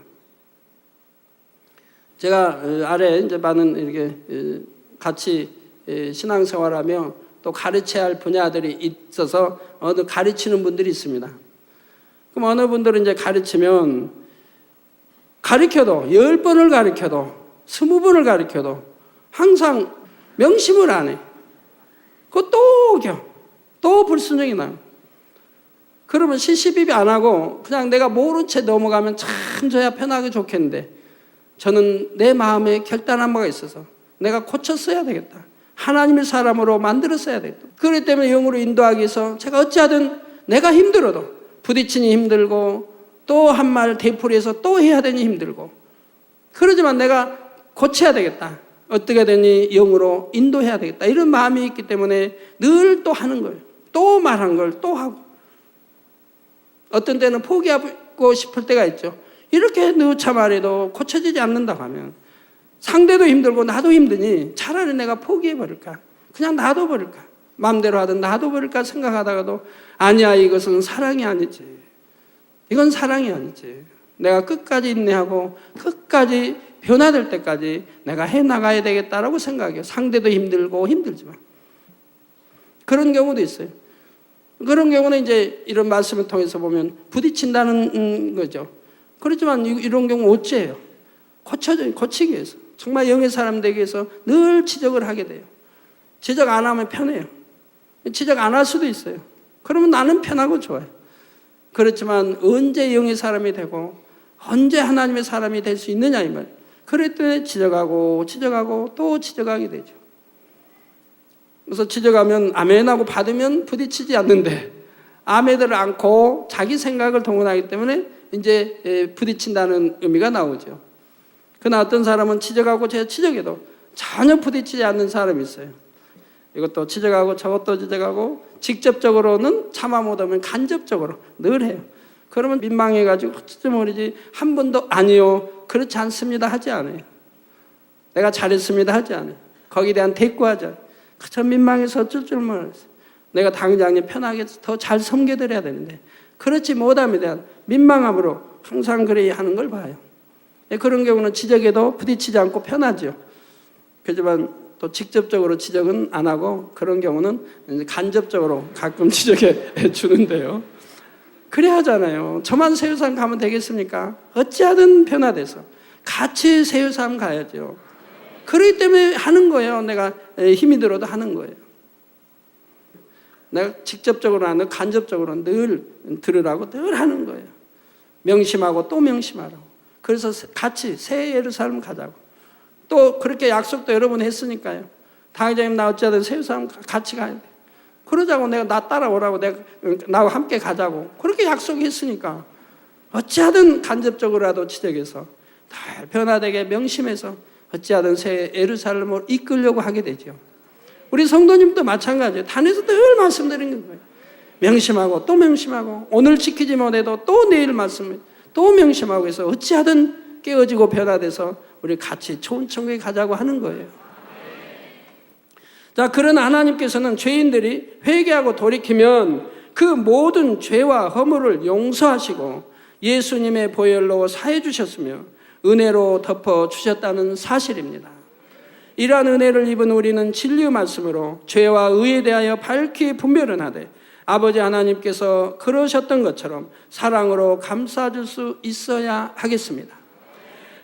제가 아래 이제 많은 이렇게 같이 신앙생활하며 또 가르쳐야 할 분야들이 있어서 어느 가르치는 분들이 있습니다. 그럼 어느 분들은 이제 가르치면 가르쳐도 10번을 가르쳐도 20번을 가르쳐도 항상 명심을 안 해. 그거 또 어겨. 또 불순종이 나요. 그러면 시시비비 안 하고 그냥 내가 모른 채 넘어가면 참 저야 편하게 좋겠는데 저는 내 마음에 결단한 바가 있어서 내가 고쳤어야 되겠다. 하나님의 사람으로 만들었어야 되겠다. 그렇기 때문에 영으로 인도하기 위해서 제가 어찌하든 내가 힘들어도 부딪히니 힘들고 또 한 말 되풀이해서 또 해야 되니 힘들고 그러지만 내가 고쳐야 되겠다. 어떻게 되니 영으로 인도해야 되겠다. 이런 마음이 있기 때문에 늘 또 하는 거예요. 또 말한 걸 또 하고 어떤 때는 포기하고 싶을 때가 있죠. 이렇게 누차 말해도 고쳐지지 않는다고 하면 상대도 힘들고 나도 힘드니 차라리 내가 포기해버릴까? 그냥 놔둬버릴까? 마음대로 하든 놔둬버릴까 생각하다가도 아니야, 이것은 사랑이 아니지. 이건 사랑이 아니지. 내가 끝까지 인내하고 끝까지 변화될 때까지 내가 해나가야 되겠다라고 생각해요. 상대도 힘들고 힘들지만. 그런 경우도 있어요. 그런 경우는 이제 이런 말씀을 통해서 보면 부딪힌다는 거죠. 그렇지만 이런 경우 어째요? 고치기 위해서. 정말 영의 사람 되기 위해서 늘 지적을 하게 돼요. 지적 안 하면 편해요. 지적 안 할 수도 있어요. 그러면 나는 편하고 좋아요. 그렇지만 언제 영의 사람이 되고 언제 하나님의 사람이 될 수 있느냐 이 말. 그럴 때 지적하고 또 지적하게 되죠. 그래서 지적하면 아멘하고 받으면 부딪히지 않는데 아멘을 않고 자기 생각을 동원하기 때문에 이제 부딪힌다는 의미가 나오죠. 그러나 어떤 사람은 지적하고 제가 지적해도 전혀 부딪히지 않는 사람이 있어요. 이것도 지적하고 저것도 지적하고 직접적으로는 참아 못하면 간접적으로 늘 해요. 그러면 민망해가지고 어찌 모르지 한 번도 아니요 그렇지 않습니다 하지 않아요. 내가 잘했습니다 하지 않아요. 거기에 대한 대꾸하지 않아요. 그저 민망해서 어쩔 줄 몰랐어요. 내가 당장에 편하게 더 잘 섬겨드려야 되는데 그렇지 못함에 대한 민망함으로 항상 그래야 하는 걸 봐요. 그런 경우는 지적에도 부딪히지 않고 편하죠. 그렇지만 또 직접적으로 지적은 안 하고 그런 경우는 간접적으로 가끔 지적해 주는데요. 그래 하잖아요. 저만 세우산 가면 되겠습니까? 어찌하든 변화돼서 같이 새 예루살렘 가야죠. 그렇기 때문에 하는 거예요. 내가 힘이 들어도 하는 거예요. 내가 직접적으로 안 하고 간접적으로 늘 들으라고 늘 하는 거예요. 명심하고 또 명심하라고. 그래서 같이 새 예루살렘 가자고. 또 그렇게 약속도 여러 번 했으니까요. 당회장님 나 어찌하든 새 예루살렘 같이 가야 돼. 그러자고 내가 나 따라오라고 내가 나와 함께 가자고 그렇게 약속했으니까 어찌하든 간접적으로라도 지적해서 다 변화되게 명심해서 어찌하든 새 예루살렘으로 이끌려고 하게 되죠. 우리 성도님도 마찬가지예요. 단에서 늘 말씀드리는 거예요. 명심하고 또 명심하고 오늘 지키지 못해도 또 내일 말씀 또 명심하고 해서 어찌하든 깨어지고 변화돼서 우리 같이 좋은 천국에 가자고 하는 거예요. 자, 그런 하나님께서는 죄인들이 회개하고 돌이키면 그 모든 죄와 허물을 용서하시고 예수님의 보혈로 사해 주셨으며 은혜로 덮어 주셨다는 사실입니다. 이러한 은혜를 입은 우리는 진리의 말씀으로 죄와 의에 대하여 밝히 분별은 하되 아버지 하나님께서 그러셨던 것처럼 사랑으로 감싸줄 수 있어야 하겠습니다.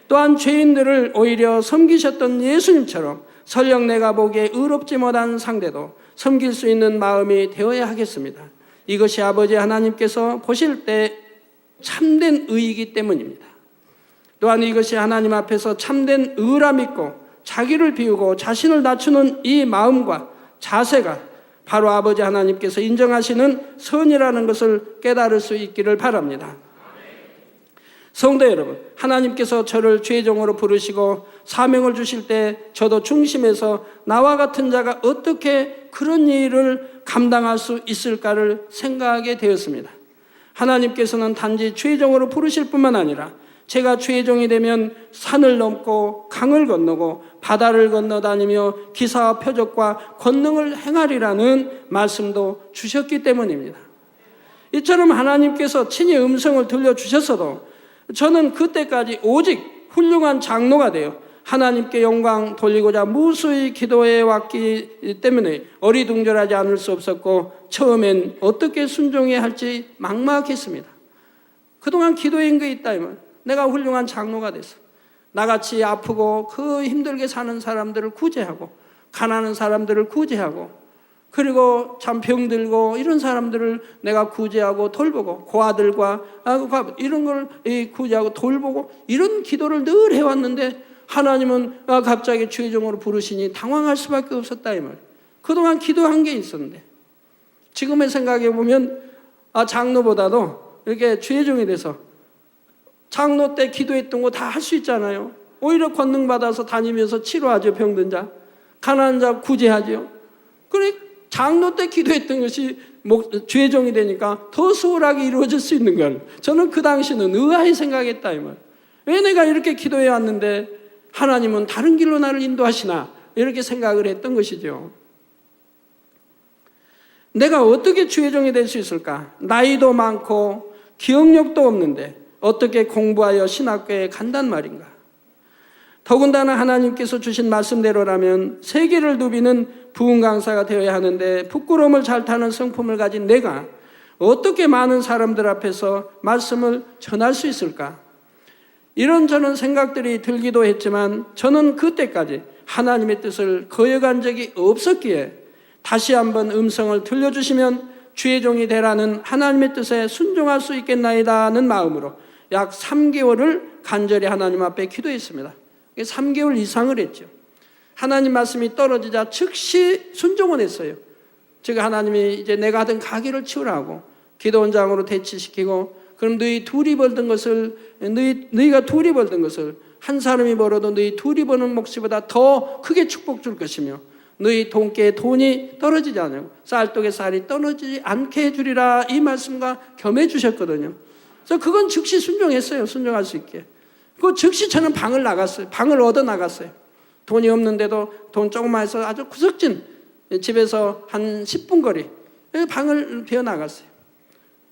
또한 죄인들을 오히려 섬기셨던 예수님처럼 설령 내가 보기에 의롭지 못한 상대도 섬길 수 있는 마음이 되어야 하겠습니다. 이것이 아버지 하나님께서 보실 때 참된 의이기 때문입니다. 또한 이것이 하나님 앞에서 참된 의라 믿고 자기를 비우고 자신을 낮추는 이 마음과 자세가 바로 아버지 하나님께서 인정하시는 선이라는 것을 깨달을 수 있기를 바랍니다. 성도 여러분, 하나님께서 저를 죄종으로 부르시고 사명을 주실 때 저도 중심에서 나와 같은 자가 어떻게 그런 일을 감당할 수 있을까를 생각하게 되었습니다. 하나님께서는 단지 죄종으로 부르실 뿐만 아니라 제가 죄종이 되면 산을 넘고 강을 건너고 바다를 건너다니며 기사와 표적과 권능을 행하리라는 말씀도 주셨기 때문입니다. 이처럼 하나님께서 친히 음성을 들려주셨어도 저는 그때까지 오직 훌륭한 장로가 되어 하나님께 영광 돌리고자 무수히 기도해 왔기 때문에 어리둥절하지 않을 수 없었고 처음엔 어떻게 순종해야 할지 막막했습니다. 그동안 기도한 게 있다면 내가 훌륭한 장로가 돼서 나같이 아프고 그 힘들게 사는 사람들을 구제하고 가난한 사람들을 구제하고 그리고 참 병들고 이런 사람들을 내가 구제하고 돌보고 고아들과 이런 걸 구제하고 돌보고 이런 기도를 늘 해왔는데 하나님은 갑자기 죄종으로 부르시니 당황할 수밖에 없었다 이 말. 그동안 기도한 게 있었는데 지금의 생각해 보면 장로보다도 이렇게 죄종이 돼서 장로 때 기도했던 거 다 할 수 있잖아요. 오히려 권능 받아서 다니면서 치료하죠. 병든 자, 가난한 자 구제하죠. 그래 장로 때 기도했던 것이 죄종이 되니까 더 수월하게 이루어질 수 있는 걸 저는 그 당시는 의아히 생각했다 이 말. 왜 내가 이렇게 기도해 왔는데 하나님은 다른 길로 나를 인도하시나 이렇게 생각을 했던 것이죠. 내가 어떻게 죄종이 될 수 있을까? 나이도 많고 기억력도 없는데 어떻게 공부하여 신학교에 간단 말인가? 더군다나 하나님께서 주신 말씀대로라면 세계를 누비는 부흥 강사가 되어야 하는데 부끄러움을 잘 타는 성품을 가진 내가 어떻게 많은 사람들 앞에서 말씀을 전할 수 있을까? 이런저런 생각들이 들기도 했지만 저는 그때까지 하나님의 뜻을 거역한 적이 없었기에 다시 한번 음성을 들려주시면 주의종이 되라는 하나님의 뜻에 순종할 수 있겠나이다는 마음으로 약 3개월을 간절히 하나님 앞에 기도했습니다. 3개월 이상을 했죠. 하나님 말씀이 떨어지자 즉시 순종을 했어요. 즉 하나님이 이제 내가 하던 가게를 치우라고 기도원장으로 대치시키고 그럼 너희가 둘이 벌던 것을 한 사람이 벌어도 너희 둘이 버는 몫보다 더 크게 축복 줄 것이며 너희 돈께 돈이 떨어지지 않고 쌀독에 쌀이 떨어지지 않게 해주리라 이 말씀과 겸해 주셨거든요. 그래서 그건 즉시 순종했어요. 순종할 수 있게. 그 즉시 저는 방을 나갔어요. 방을 얻어 나갔어요. 돈이 없는데도 돈 조금만 해서 아주 구석진 집에서 한 10분 거리 방을 비워 나갔어요.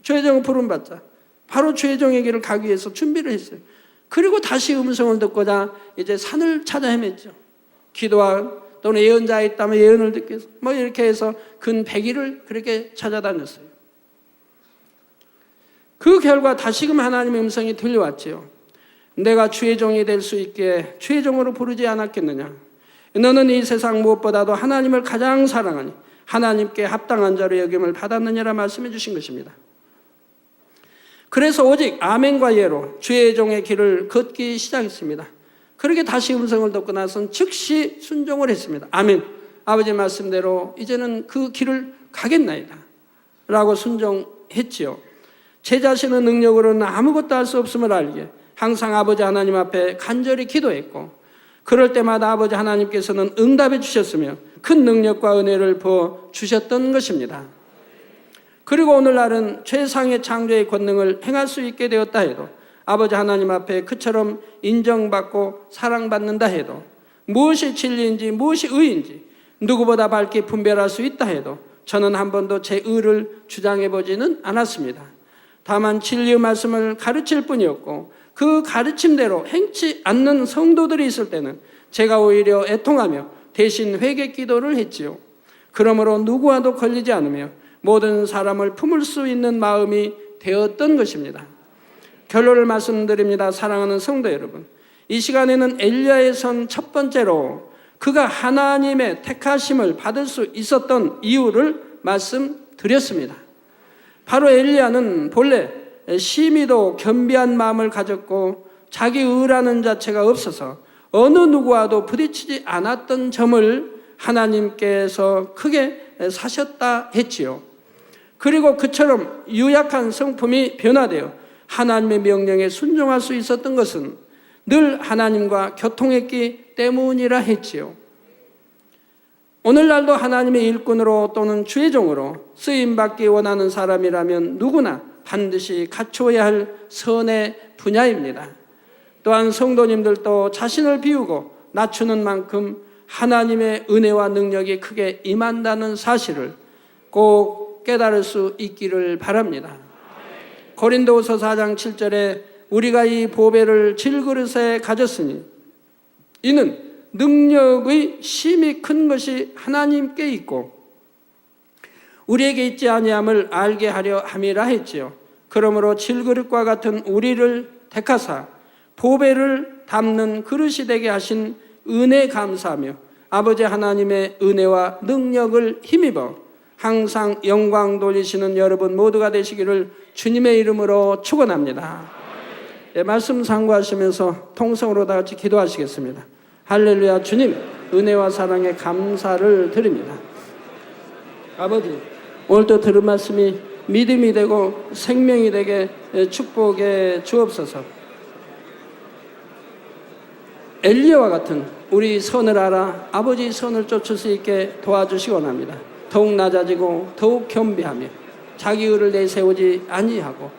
죄종을 부름받자 바로 죄종의 길을 가기 위해서 준비를 했어요. 그리고 다시 음성을 듣고자 이제 산을 찾아 헤맸죠. 기도한 또는 예언자가 있다면 예언을 듣기 위해서 이렇게 해서 근 100일을 그렇게 찾아다녔어요. 그 결과 다시금 하나님의 음성이 들려왔죠. 내가 주의 종이 될 수 있게 주의 종으로 부르지 않았겠느냐. 너는 이 세상 무엇보다도 하나님을 가장 사랑하니 하나님께 합당한 자로 여김을 받았느냐라 말씀해 주신 것입니다. 그래서 오직 아멘과 예로 주의 종의 길을 걷기 시작했습니다. 그렇게 다시 음성을 듣고 나선 즉시 순종을 했습니다. 아멘. 아버지 말씀대로 이제는 그 길을 가겠나이다 라고 순종했지요. 제 자신의 능력으로는 아무것도 할 수 없음을 알기에 항상 아버지 하나님 앞에 간절히 기도했고, 그럴 때마다 아버지 하나님께서는 응답해 주셨으며 큰 능력과 은혜를 부어 주셨던 것입니다. 그리고 오늘날은 최상의 창조의 권능을 행할 수 있게 되었다 해도, 아버지 하나님 앞에 그처럼 인정받고 사랑받는다 해도, 무엇이 진리인지 무엇이 의인지 누구보다 밝게 분별할 수 있다 해도 저는 한 번도 제 의를 주장해 보지는 않았습니다. 다만 진리의 말씀을 가르칠 뿐이었고, 그 가르침대로 행치 않는 성도들이 있을 때는 제가 오히려 애통하며 대신 회개 기도를 했지요. 그러므로 누구와도 걸리지 않으며 모든 사람을 품을 수 있는 마음이 되었던 것입니다. 결론을 말씀드립니다. 사랑하는 성도 여러분, 이 시간에는 엘리야의 선 첫 번째로 그가 하나님의 택하심을 받을 수 있었던 이유를 말씀드렸습니다. 바로 엘리야는 본래 심히도 겸비한 마음을 가졌고 자기 의라는 자체가 없어서 어느 누구와도 부딪히지 않았던 점을 하나님께서 크게 사셨다 했지요. 그리고 그처럼 유약한 성품이 변화되어 하나님의 명령에 순종할 수 있었던 것은 늘 하나님과 교통했기 때문이라 했지요. 오늘날도 하나님의 일꾼으로 또는 주의 종으로 쓰임받기 원하는 사람이라면 누구나 반드시 갖추어야 할 선의 분야입니다. 또한 성도님들도 자신을 비우고 낮추는 만큼 하나님의 은혜와 능력이 크게 임한다는 사실을 꼭 깨달을 수 있기를 바랍니다. 고린도후서 4장 7절에 우리가 이 보배를 질그릇에 가졌으니 이는 능력의 심히 큰 것이 하나님께 있고 우리에게 있지 아니함을 알게 하려 함이라 했지요. 그러므로 질그릇과 같은 우리를 택하사 보배를 담는 그릇이 되게 하신 은혜 감사하며 아버지 하나님의 은혜와 능력을 힘입어 항상 영광 돌리시는 여러분 모두가 되시기를 주님의 이름으로 축원합니다. 네, 말씀 상고하시면서 통성으로 다 같이 기도하시겠습니다. 할렐루야. 주님 은혜와 사랑에 감사를 드립니다. 아버지, 오늘도 들은 말씀이 믿음이 되고 생명이 되게 축복해 주옵소서. 엘리야와 같은 우리 선을 알아 아버지 선을 쫓을 수 있게 도와주시기 원합니다. 더욱 낮아지고 더욱 겸비하며 자기 의를 내세우지 아니하고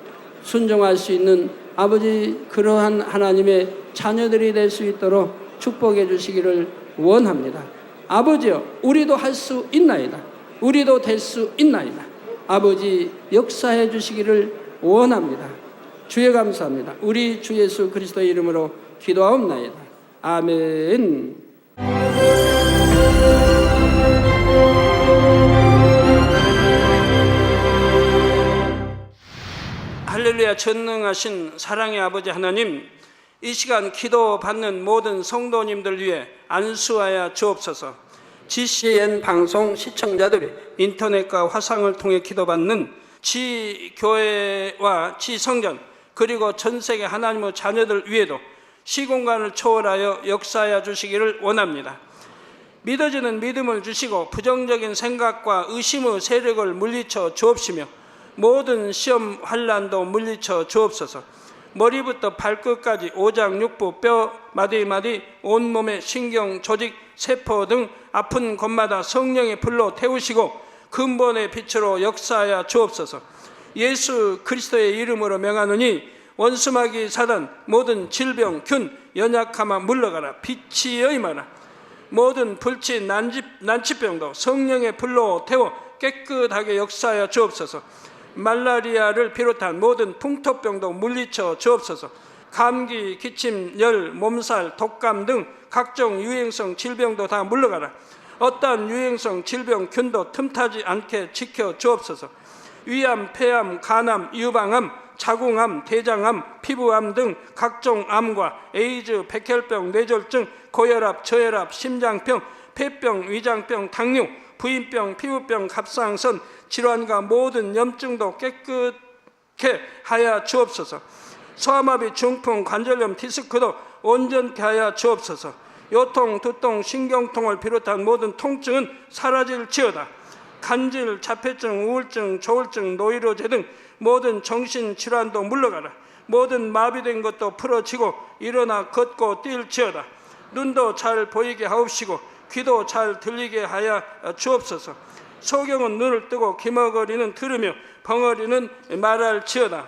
순종할 수 있는 아버지 그러한 하나님의 자녀들이 될 수 있도록 축복해 주시기를 원합니다. 아버지여, 우리도 할 수 있나이다. 우리도 될 수 있나이다. 아버지 역사해 주시기를 원합니다. 주여 감사합니다. 우리 주 예수 그리스도의 이름으로 기도하옵나이다. 아멘. 할렐루야. 전능하신 사랑의 아버지 하나님, 이 시간 기도받는 모든 성도님들 위해 안수하여 주옵소서. GCN 방송 시청자들이 인터넷과 화상을 통해 기도받는 지교회와 지성전 그리고 전세계 하나님의 자녀들 위에도 시공간을 초월하여 역사하여 주시기를 원합니다. 믿어지는 믿음을 주시고 부정적인 생각과 의심의 세력을 물리쳐 주옵시며 모든 시험 환난도 물리쳐 주옵소서. 머리부터 발끝까지 오장육부 뼈 마디마디 온몸의 신경 조직 세포 등 아픈 곳마다 성령의 불로 태우시고 근본의 빛으로 역사하여 주옵소서. 예수 그리스도의 이름으로 명하노니 원수마귀 사단 모든 질병 균 연약함아 물러가라. 빛이 임하라. 모든 불치 난치병도 성령의 불로 태워 깨끗하게 역사하여 주옵소서. 말라리아를 비롯한 모든 풍토병도 물리쳐 주옵소서. 감기, 기침, 열, 몸살, 독감 등 각종 유행성 질병도 다 물러가라. 어떠한 유행성 질병 균도 틈타지 않게 지켜 주옵소서. 위암, 폐암, 간암, 유방암, 자궁암, 대장암, 피부암 등 각종 암과 에이즈, 백혈병, 뇌졸중, 고혈압, 저혈압, 심장병, 폐병, 위장병, 당뇨, 부인병, 피부병, 갑상선 질환과 모든 염증도 깨끗게 하여 주옵소서. 소아마비, 중풍, 관절염, 디스크도 온전케 하여 주옵소서. 요통, 두통, 신경통을 비롯한 모든 통증은 사라질지어다. 간질, 자폐증, 우울증, 조울증, 노이로제 등 모든 정신질환도 물러가라. 모든 마비된 것도 풀어지고 일어나 걷고 뛸지어다. 눈도 잘 보이게 하옵시고 귀도 잘 들리게 하여 주옵소서. 소경은 눈을 뜨고 기머거리는 들으며 벙어리는 말할지어다.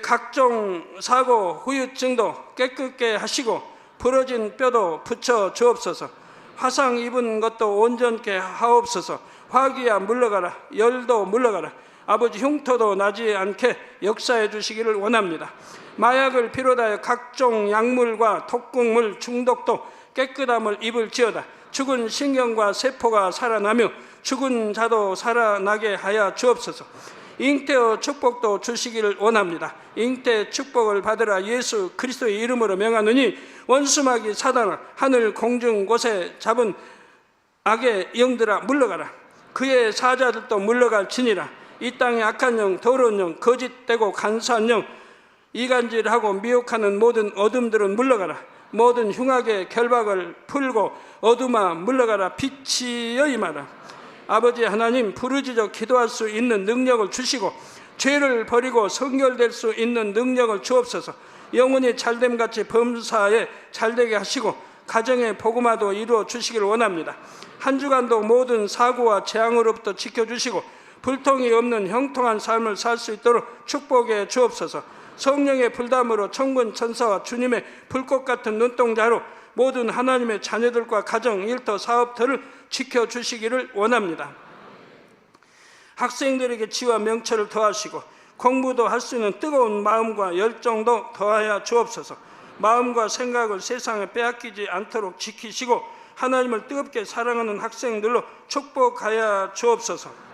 각종 사고, 후유증도 깨끗게 하시고 부러진 뼈도 붙여 주옵소서. 화상 입은 것도 온전케 하옵소서. 화기야 물러가라. 열도 물러가라. 아버지, 흉터도 나지 않게 역사해 주시기를 원합니다. 마약을 비롯하여 각종 약물과 독극물 중독도 깨끗함을 입을지어다. 죽은 신경과 세포가 살아나며 죽은 자도 살아나게 하여 주옵소서. 잉태의 축복도 주시기를 원합니다. 잉태 축복을 받으라. 예수 그리스도의 이름으로 명하노니 원수마귀 사단아, 하늘 공중 곳에 잡은 악의 영들아 물러가라. 그의 사자들도 물러갈지니라. 이 땅의 악한 영, 더러운 영, 거짓되고 간사한 영, 이간질하고 미혹하는 모든 어둠들은 물러가라. 모든 흉악의 결박을 풀고 어둠아 물러가라. 빛이여 임하라. 아버지 하나님, 부르짖어 기도할 수 있는 능력을 주시고 죄를 버리고 성결될 수 있는 능력을 주옵소서. 영혼이 잘됨같이 범사에 잘되게 하시고 가정의 복음화도 이루어 주시기를 원합니다. 한 주간도 모든 사고와 재앙으로부터 지켜주시고 불통이 없는 형통한 삶을 살 수 있도록 축복해 주옵소서. 성령의 불담으로 천군 천사와 주님의 불꽃 같은 눈동자로 모든 하나님의 자녀들과 가정, 일터, 사업터를 지켜주시기를 원합니다. 학생들에게 지와 명철을 더하시고 공부도 할 수 있는 뜨거운 마음과 열정도 더하여 주옵소서. 마음과 생각을 세상에 빼앗기지 않도록 지키시고 하나님을 뜨겁게 사랑하는 학생들로 축복하여 주옵소서.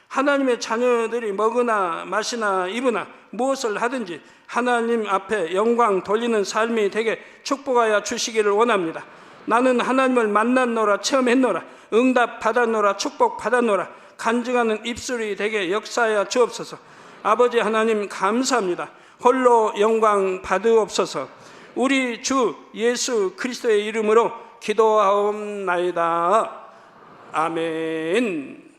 하나님의 자녀들이 먹으나 마시나 입으나 무엇을 하든지 하나님 앞에 영광 돌리는 삶이 되게 축복하여 주시기를 원합니다. 나는 하나님을 만났노라, 체험했노라, 응답 받았노라, 축복 받았노라, 간증하는 입술이 되게 역사하여 주옵소서. 아버지 하나님 감사합니다. 홀로 영광 받으옵소서. 우리 주 예수 그리스도의 이름으로 기도하옵나이다. 아멘.